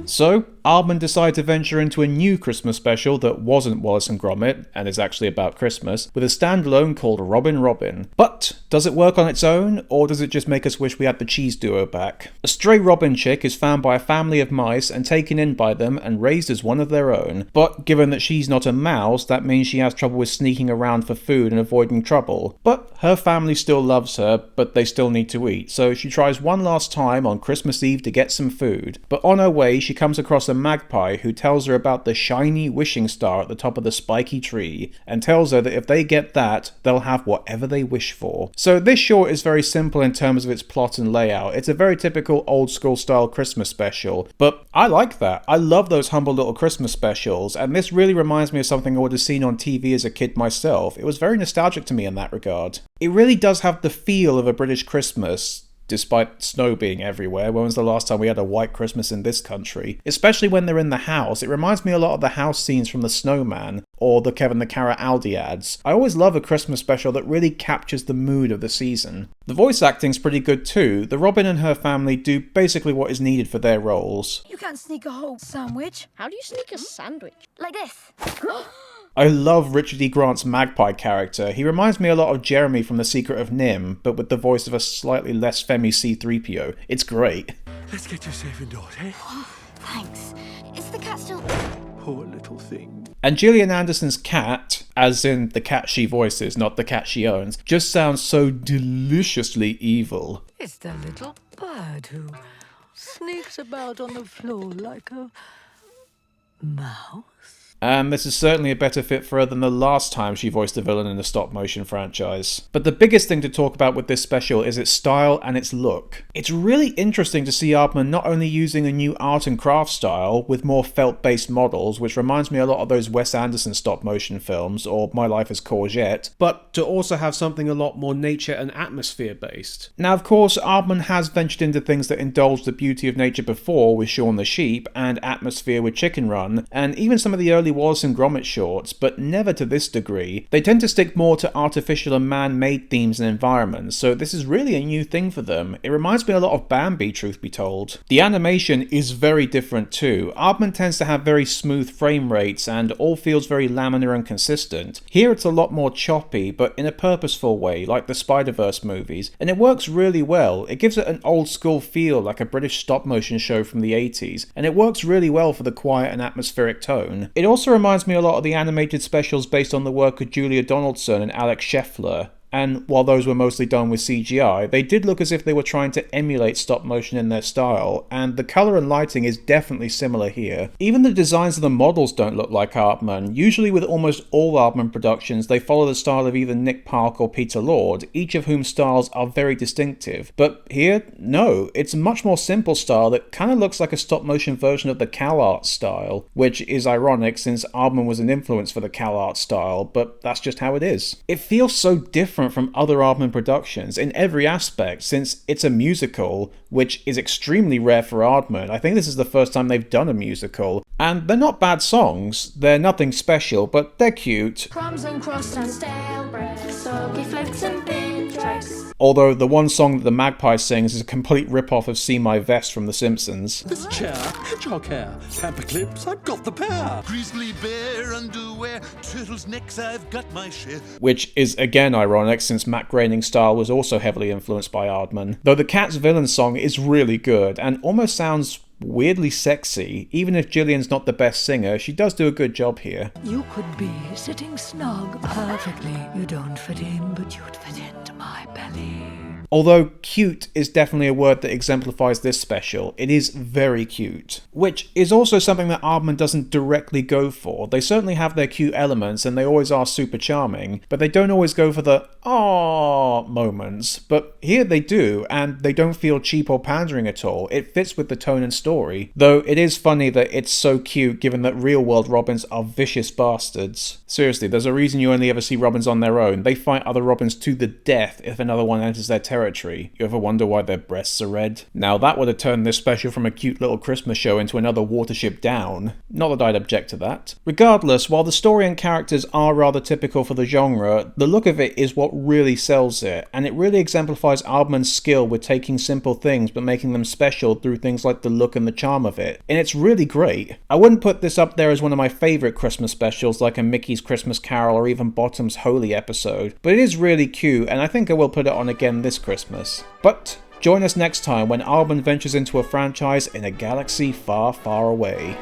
So, Aardman decided to venture into a new Christmas special that wasn't Wallace and Gromit, and is actually about Christmas, with a standalone called Robin Robin. But, does it work on its own, or does it just make us wish we had the Cheese Duo back? A stray Robin chick is found by a family of mice and taken in by them and raised as one of their own. But, given that she's not a mouse, that means she has trouble with sneaking around for food and avoiding trouble. But, her family still loves her, but they still need to eat, so she tries one last time on Christmas Eve to get some food. But on her way, she comes across a magpie who tells her about the shiny wishing star at the top of the spiky tree, and tells her that if they get that, they'll have whatever they wish for. So this short is very simple in terms of its plot and layout. It's a very typical old school style Christmas special, but I like that. I love those humble little Christmas specials, and this really reminds me of something I would have seen on TV as a kid myself. It was very nostalgic to me in that regard. It really does have the feel of a British Christmas, despite snow being everywhere. When was the last time we had a white Christmas in this country? Especially when they're in the house. It reminds me a lot of the house scenes from The Snowman or the Kevin the Carrot Aldi ads. I always love a Christmas special that really captures the mood of the season. The voice acting's pretty good too. The Robin and her family do basically what is needed for their roles. You can't sneak a whole sandwich. How do you sneak a sandwich? Like this. I love Richard E.Grant's magpie character. He reminds me a lot of Jeremy from The Secret of Nim, but with the voice of a slightly less femmy C-3PO. It's great. Let's get you safe indoors, eh? Thanks. Is the cat still... Poor little thing. And Gillian Anderson's cat, as in the cat she voices, not the cat she owns, just sounds so deliciously evil. It's the little bird who sneaks about on the floor like a mouse. And this is certainly a better fit for her than the last time she voiced a villain in a stop-motion franchise. But the biggest thing to talk about with this special is its style and its look. It's really interesting to see Aardman not only using a new art and craft style with more felt-based models, which reminds me a lot of those Wes Anderson stop-motion films, or My Life as Courgette, but to also have something a lot more nature and atmosphere-based. Now, of course, Aardman has ventured into things that indulge the beauty of nature before with Shaun the Sheep, and atmosphere with Chicken Run, and even some of the early Wallace and Gromit shorts, but never to this degree. They tend to stick more to artificial and man-made themes and environments, so this is really a new thing for them. It reminds me a lot of Bambi, truth be told. The animation is very different too. Aardman tends to have very smooth frame rates and all feels very laminar and consistent. Here it's a lot more choppy, but in a purposeful way, like the Spider-Verse movies, and it works really well. It gives it an old school feel like a British stop-motion show from the 80s, and it works really well for the quiet and atmospheric tone. It also reminds me a lot of the animated specials based on the work of Julia Donaldson and Alex Scheffler. And while those were mostly done with CGI, they did look as if they were trying to emulate stop motion in their style, and the colour and lighting is definitely similar here. Even the designs of the models don't look like Aardman. Usually with almost all Aardman productions, they follow the style of either Nick Park or Peter Lord, each of whom styles are very distinctive. But here, no, it's a much more simple style that kind of looks like a stop motion version of the CalArt style, which is ironic since Aardman was an influence for the CalArt style, but that's just how it is. It feels so different from other Aardman productions in every aspect, since it's a musical, which is extremely rare for Aardman. I think this is the first time they've done a musical, and they're not bad songs. They're nothing special, but they're cute. Crumbs and crust and stale bread, soggy flakes and bin tracks. Although the one song that the magpie sings is a complete rip-off of See My Vest from The Simpsons. This chair, hedgehog hair, pamper clips, I've got the pair. Grizzly bear underwear, turtles' necks, I've got my share. Which is again ironic since Matt Groening's style was also heavily influenced by Aardman. Though the Cat's villain song is really good and almost sounds weirdly sexy. Even if Gillian's not the best singer, she does do a good job here. You could be sitting snug perfectly. You don't fit in, but you'd fit into my belly. Although cute is definitely a word that exemplifies this special, it is very cute. Which is also something that Aardman doesn't directly go for. They certainly have their cute elements and they always are super charming, but they don't always go for the "aww" moments. But here they do, and they don't feel cheap or pandering at all. It fits with the tone and story. Though it is funny that it's so cute given that real world robins are vicious bastards. Seriously, there's a reason you only ever see robins on their own. They fight other robins to the death if another one enters their territory territory. You ever wonder why their breasts are red? Now that would have turned this special from a cute little Christmas show into another Watership Down. Not that I'd object to that. Regardless, while the story and characters are rather typical for the genre, the look of it is what really sells it, and it really exemplifies Aardman's skill with taking simple things but making them special through things like the look and the charm of it. And it's really great. I wouldn't put this up there as one of my favourite Christmas specials like a Mickey's Christmas Carol or even Bottom's Holy episode, but it is really cute and I think I will put it on again this Christmas. But join us next time when Aardman ventures into a franchise in a galaxy far, far away.